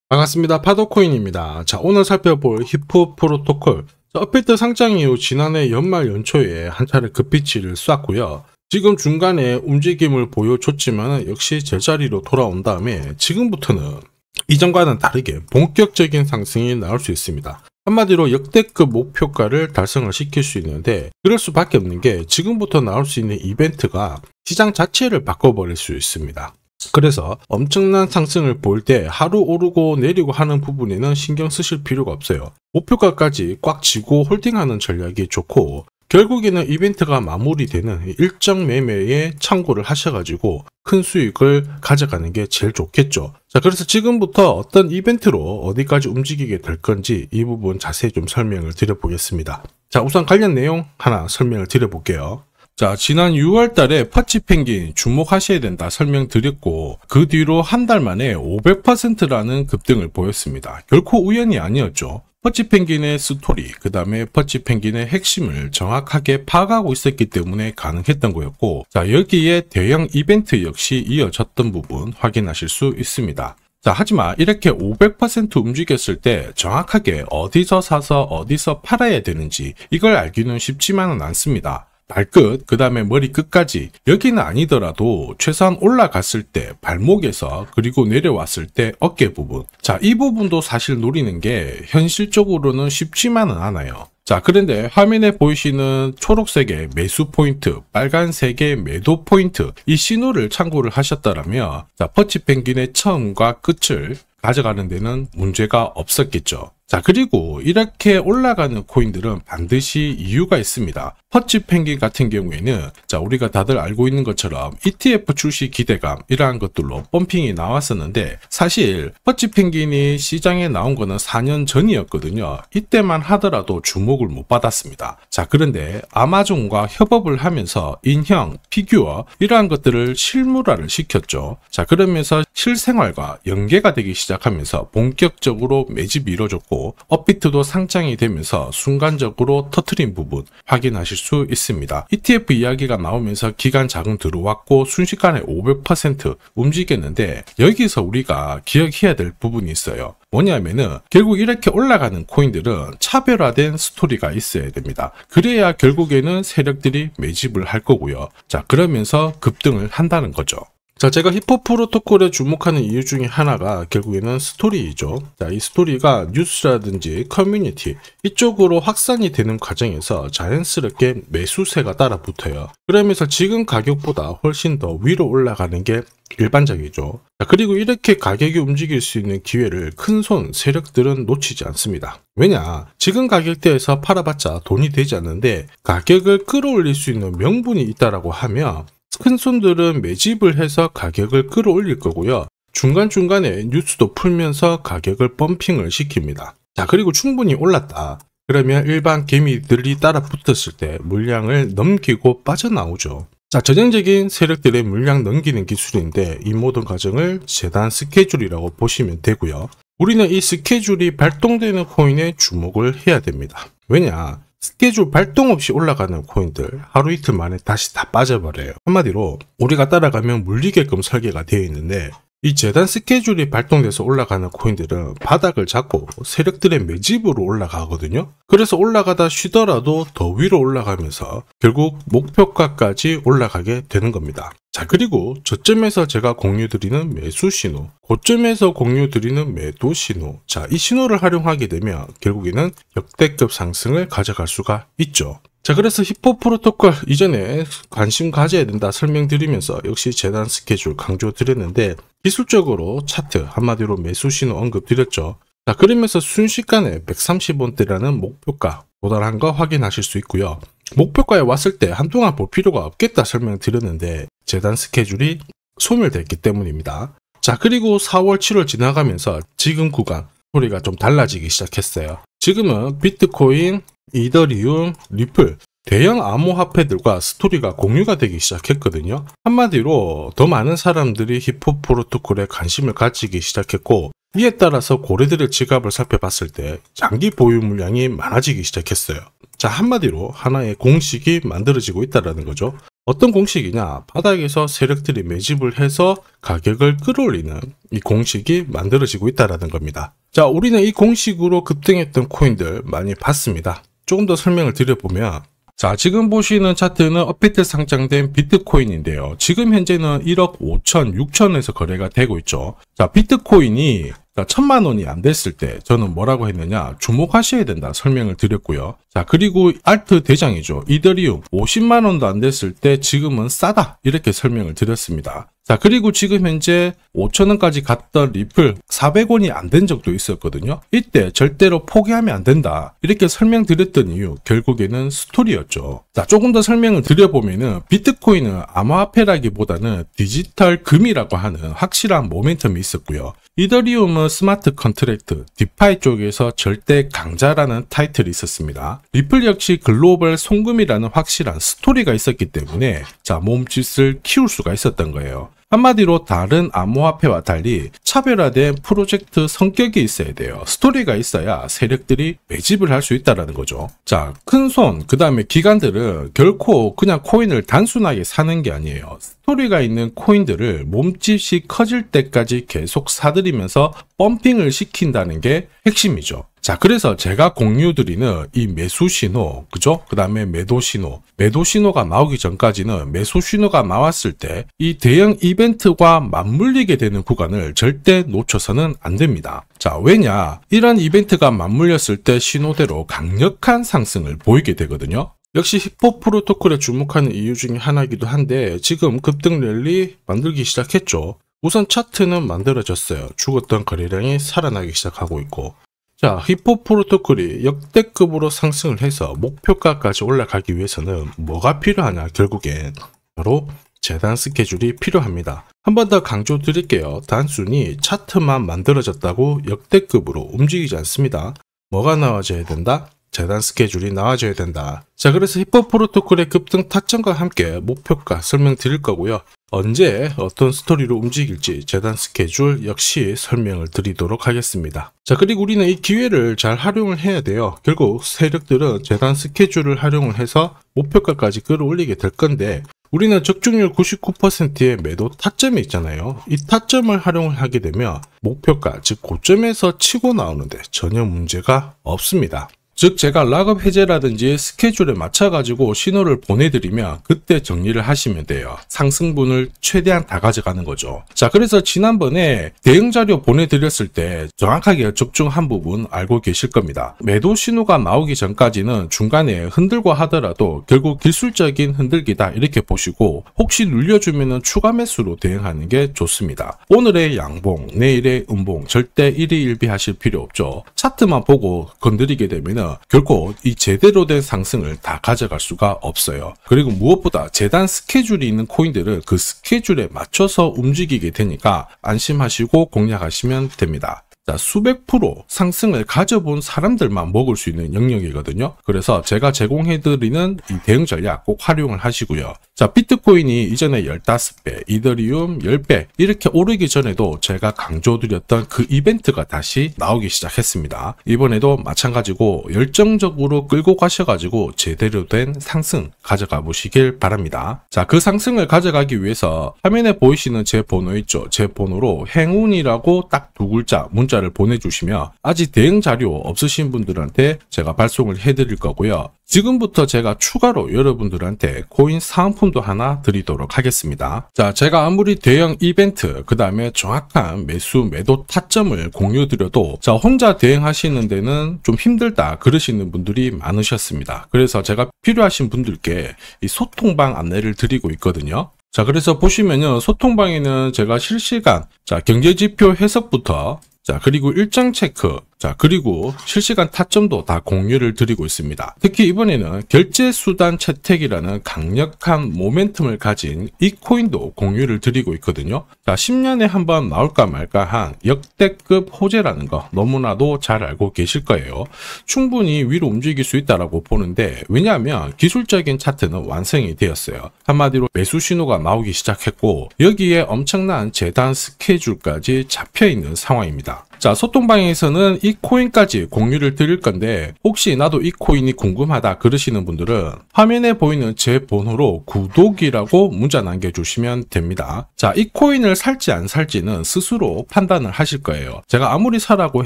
반갑습니다. 파도코인입니다. 자, 오늘 살펴볼 히프 프로토콜. 업비트 상장 이후 지난해 연말 연초에 한 차례 급비치를 쐈고요. 지금 중간에 움직임을 보여줬지만 역시 제자리로 돌아온 다음에 지금부터는 이전과는 다르게 본격적인 상승이 나올 수 있습니다. 한마디로 역대급 목표가를 달성을 시킬 수 있는데, 그럴 수밖에 없는 게 지금부터 나올 수 있는 이벤트가 시장 자체를 바꿔버릴 수 있습니다. 그래서 엄청난 상승을 볼 때 하루 오르고 내리고 하는 부분에는 신경 쓰실 필요가 없어요. 목표가까지 꽉 쥐고 홀딩하는 전략이 좋고, 결국에는 이벤트가 마무리되는 일정 매매에 참고를 하셔가지고 큰 수익을 가져가는 게 제일 좋겠죠. 자, 그래서 지금부터 어떤 이벤트로 어디까지 움직이게 될 건지 이 부분 자세히 좀 설명을 드려보겠습니다. 자, 우선 관련 내용 하나 설명을 드려볼게요. 자, 지난 6월 달에 퍼치 펭귄 주목하셔야 된다 설명드렸고, 그 뒤로 한 달 만에 500%라는 급등을 보였습니다. 결코 우연이 아니었죠. 퍼치 펭귄의 스토리, 그 다음에 퍼치 펭귄의 핵심을 정확하게 파악하고 있었기 때문에 가능했던 거였고, 자, 여기에 대형 이벤트 역시 이어졌던 부분 확인하실 수 있습니다. 자, 하지만 이렇게 500% 움직였을 때 정확하게 어디서 사서 어디서 팔아야 되는지 이걸 알기는 쉽지만은 않습니다. 발끝, 그 다음에 머리 끝까지, 여기는 아니더라도 최소한 올라갔을 때 발목에서, 그리고 내려왔을 때 어깨 부분, 자, 이 부분도 사실 노리는 게 현실적으로는 쉽지만은 않아요. 자, 그런데 화면에 보이시는 초록색의 매수 포인트, 빨간색의 매도 포인트, 이 신호를 참고를 하셨다면, 자, 퍼치 펭귄의 처음과 끝을 가져가는 데는 문제가 없었겠죠. 자, 그리고 이렇게 올라가는 코인들은 반드시 이유가 있습니다. 퍼치 펭귄 같은 경우에는, 자, 우리가 다들 알고 있는 것처럼 ETF 출시 기대감, 이러한 것들로 펌핑이 나왔었는데, 사실 퍼치 펭귄이 시장에 나온 거는 4년 전이었거든요. 이때만 하더라도 주목을 못 받았습니다. 자, 그런데 아마존과 협업을 하면서 인형, 피규어, 이러한 것들을 실물화를 시켰죠. 자, 그러면서 실생활과 연계가 되기 시작하면서 본격적으로 매집이 이루어졌고, 업비트도 상장이 되면서 순간적으로 터트린 부분 확인하실 수 있습니다. ETF 이야기가 나오면서 기간 자금 들어왔고 순식간에 500% 움직였는데, 여기서 우리가 기억해야 될 부분이 있어요. 뭐냐면은 결국 이렇게 올라가는 코인들은 차별화된 스토리가 있어야 됩니다. 그래야 결국에는 세력들이 매집을 할 거고요. 자, 그러면서 급등을 한다는 거죠. 자, 제가 히프 프로토콜에 주목하는 이유 중에 하나가 결국에는 스토리이죠. 자, 이 스토리가 뉴스라든지 커뮤니티 이쪽으로 확산이 되는 과정에서 자연스럽게 매수세가 따라 붙어요. 그러면서 지금 가격보다 훨씬 더 위로 올라가는 게 일반적이죠. 자, 그리고 이렇게 가격이 움직일 수 있는 기회를 큰손 세력들은 놓치지 않습니다. 왜냐? 지금 가격대에서 팔아봤자 돈이 되지 않는데 가격을 끌어올릴 수 있는 명분이 있다라고 하면 큰손들은 매집을 해서 가격을 끌어올릴 거고요. 중간중간에 뉴스도 풀면서 가격을 펌핑을 시킵니다. 자, 그리고 충분히 올랐다. 그러면 일반 개미들이 따라 붙었을 때 물량을 넘기고 빠져나오죠. 자, 전형적인 세력들의 물량 넘기는 기술인데, 이 모든 과정을 재단 스케줄이라고 보시면 되고요. 우리는 이 스케줄이 발동되는 코인에 주목을 해야 됩니다. 왜냐? 스케줄 발동 없이 올라가는 코인들 하루 이틀 만에 다시 다 빠져버려요. 한마디로 우리가 따라가면 물리게끔 설계가 되어 있는데, 이 재단 스케줄이 발동돼서 올라가는 코인들은 바닥을 잡고 세력들의 매집으로 올라가거든요. 그래서 올라가다 쉬더라도 더 위로 올라가면서 결국 목표가까지 올라가게 되는 겁니다. 자, 그리고 저점에서 제가 공유드리는 매수 신호, 고점에서 공유드리는 매도 신호, 자, 이 신호를 활용하게 되면 결국에는 역대급 상승을 가져갈 수가 있죠. 자, 그래서 히프 프로토콜 이전에 관심 가져야 된다 설명드리면서 역시 재단 스케줄 강조드렸는데, 기술적으로 차트, 한마디로 매수 신호 언급드렸죠. 자, 그러면서 순식간에 130원대라는 목표가 도달한 거 확인하실 수 있고요. 목표가에 왔을 때 한동안 볼 필요가 없겠다 설명드렸는데 재단 스케줄이 소멸됐기 때문입니다. 자, 그리고 4월, 7월 지나가면서 지금 구간 소리가 좀 달라지기 시작했어요. 지금은 비트코인, 이더리움, 리플, 대형 암호화폐들과 스토리가 공유가 되기 시작했거든요. 한마디로 더 많은 사람들이 히프 프로토콜에 관심을 가지기 시작했고, 이에 따라서 고래들의 지갑을 살펴봤을 때 장기 보유 물량이 많아지기 시작했어요. 자, 한마디로 하나의 공식이 만들어지고 있다는 거죠. 어떤 공식이냐? 바닥에서 세력들이 매집을 해서 가격을 끌어올리는 이 공식이 만들어지고 있다는 겁니다. 자, 우리는 이 공식으로 급등했던 코인들 많이 봤습니다. 조금 더 설명을 드려보면, 자, 지금 보시는 차트는 업비트 상장된 비트코인인데요. 지금 현재는 1억 5천, 6천에서 거래가 되고 있죠. 자, 비트코인이 1,000만 원이 안 됐을 때 저는 뭐라고 했느냐, 주목하셔야 된다 설명을 드렸고요. 자, 그리고 알트 대장이죠. 이더리움 50만 원도 안 됐을 때 지금은 싸다 이렇게 설명을 드렸습니다. 자, 그리고 지금 현재 5,000원까지 갔던 리플 400원이 안 된 적도 있었거든요. 이때 절대로 포기하면 안 된다 이렇게 설명드렸던 이유, 결국에는 스토리였죠. 자, 조금 더 설명을 드려보면은 비트코인은 암호화폐라기보다는 디지털 금이라고 하는 확실한 모멘텀이 있었고요. 이더리움은 스마트 컨트랙트, 디파이 쪽에서 절대 강자라는 타이틀이 있었습니다. 리플 역시 글로벌 송금이라는 확실한 스토리가 있었기 때문에 자, 몸짓을 키울 수가 있었던 거예요. 한마디로 다른 암호화폐와 달리 차별화된 프로젝트 성격이 있어야 돼요. 스토리가 있어야 세력들이 매집을 할 수 있다는 거죠. 자, 큰손, 그 다음에 기관들은 결코 그냥 코인을 단순하게 사는 게 아니에요. 스토리가 있는 코인들을 몸집이 커질 때까지 계속 사들이면서 펌핑을 시킨다는 게 핵심이죠. 자, 그래서 제가 공유드리는 이 매수 신호, 그죠? 그 다음에 매도 신호가 나오기 전까지는 매수 신호가 나왔을 때 이 대형 이벤트와 맞물리게 되는 구간을 절대 놓쳐서는 안 됩니다. 자, 왜냐? 이런 이벤트가 맞물렸을 때 신호대로 강력한 상승을 보이게 되거든요. 역시 히포 프로토콜에 주목하는 이유 중에 하나이기도 한데 지금 급등 랠리 만들기 시작했죠. 우선 차트는 만들어졌어요. 죽었던 거래량이 살아나기 시작하고 있고, 자, 히포 프로토콜이 역대급으로 상승을 해서 목표가까지 올라가기 위해서는 뭐가 필요하냐? 결국엔 바로 재단 스케줄이 필요합니다. 한 번 더 강조 드릴게요. 단순히 차트만 만들어졌다고 역대급으로 움직이지 않습니다. 뭐가 나와줘야 된다? 재단 스케줄이 나와줘야 된다. 자, 그래서 히포 프로토콜의 급등 타점과 함께 목표가 설명드릴 거고요. 언제 어떤 스토리로 움직일지 재단 스케줄 역시 설명을 드리도록 하겠습니다. 자, 그리고 우리는 이 기회를 잘 활용을 해야 돼요. 결국 세력들은 재단 스케줄을 활용을 해서 목표가까지 끌어올리게 될 건데, 우리는 적중률 99%의 매도 타점이 있잖아요. 이 타점을 활용을 하게 되면 목표가, 즉 고점에서 치고 나오는데 전혀 문제가 없습니다. 즉 제가 락업 해제라든지 스케줄에 맞춰가지고 신호를 보내드리면 그때 정리를 하시면 돼요. 상승분을 최대한 다 가져가는 거죠. 자, 그래서 지난번에 대응 자료 보내드렸을 때 정확하게 적중한 부분 알고 계실 겁니다. 매도 신호가 나오기 전까지는 중간에 흔들고 하더라도 결국 기술적인 흔들기다 이렇게 보시고, 혹시 눌려주면 추가 매수로 대응하는 게 좋습니다. 오늘의 양봉, 내일의 음봉 절대 일희일비하실 필요 없죠. 차트만 보고 건드리게 되면 결코 이 제대로 된 상승을 다 가져갈 수가 없어요. 그리고 무엇보다 재단 스케줄이 있는 코인들은 그 스케줄에 맞춰서 움직이게 되니까 안심하시고 공략하시면 됩니다. 자, 수백 프로 상승을 가져본 사람들만 먹을 수 있는 영역이거든요. 그래서 제가 제공해드리는 이 대응 전략 꼭 활용을 하시고요. 자, 비트코인이 이전에 15배, 이더리움 10배 이렇게 오르기 전에도 제가 강조드렸던 그 이벤트가 다시 나오기 시작했습니다. 이번에도 마찬가지고 열정적으로 끌고 가셔가지고 제대로 된 상승 가져가 보시길 바랍니다. 자, 그 상승을 가져가기 위해서 화면에 보이시는 제 번호 있죠. 제 번호로 행운이라고 딱 두 글자 문자를 보내주시면 아직 대응 자료 없으신 분들한테 제가 발송을 해드릴 거고요. 지금부터 제가 추가로 여러분들한테 코인 사은품도 하나 드리도록 하겠습니다. 자, 제가 아무리 대형 이벤트, 그 다음에 정확한 매수, 매도 타점을 공유드려도 자, 혼자 대응하시는 데는 좀 힘들다 그러시는 분들이 많으셨습니다. 그래서 제가 필요하신 분들께 이 소통방 안내를 드리고 있거든요. 자, 그래서 보시면요, 소통방에는 제가 실시간 경제지표 해석부터 그리고 일정 체크, 그리고 실시간 타점도 다 공유를 드리고 있습니다. 특히 이번에는 결제수단 채택이라는 강력한 모멘텀을 가진 이 코인도 공유를 드리고 있거든요. 10년에 한번 나올까 말까 한 역대급 호재라는 거 너무나도 잘 알고 계실 거예요. 충분히 위로 움직일 수 있다고 보는데, 왜냐하면 기술적인 차트는 완성이 되었어요. 한마디로 매수 신호가 나오기 시작했고, 여기에 엄청난 재단 스케줄까지 잡혀있는 상황입니다. 자, 소통방에서는 이 코인까지 공유를 드릴 건데 혹시 나도 이 코인이 궁금하다 그러시는 분들은 화면에 보이는 제 번호로 구독이라고 문자 남겨주시면 됩니다. 자, 이 코인을 살지 안 살지는 스스로 판단을 하실 거예요. 제가 아무리 사라고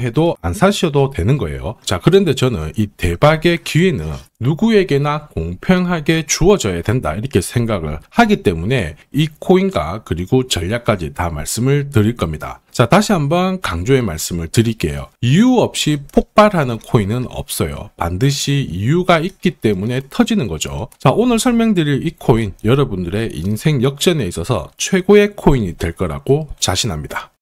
해도 안 사셔도 되는 거예요. 자, 그런데 저는 이 대박의 기회는 누구에게나 공평하게 주어져야 된다 이렇게 생각을 하기 때문에 이 코인과 그리고 전략까지 다 말씀을 드릴 겁니다. 자, 다시 한번 강조의 말씀을 드릴게요. 이유 없이 폭발하는 코인은 없어요. 반드시 이유가 있기 때문에 터지는 거죠. 자, 오늘 설명드릴 이 코인 여러분들의 인생 역전에 있어서 최고의 코인이 될 거라고 자신합니다.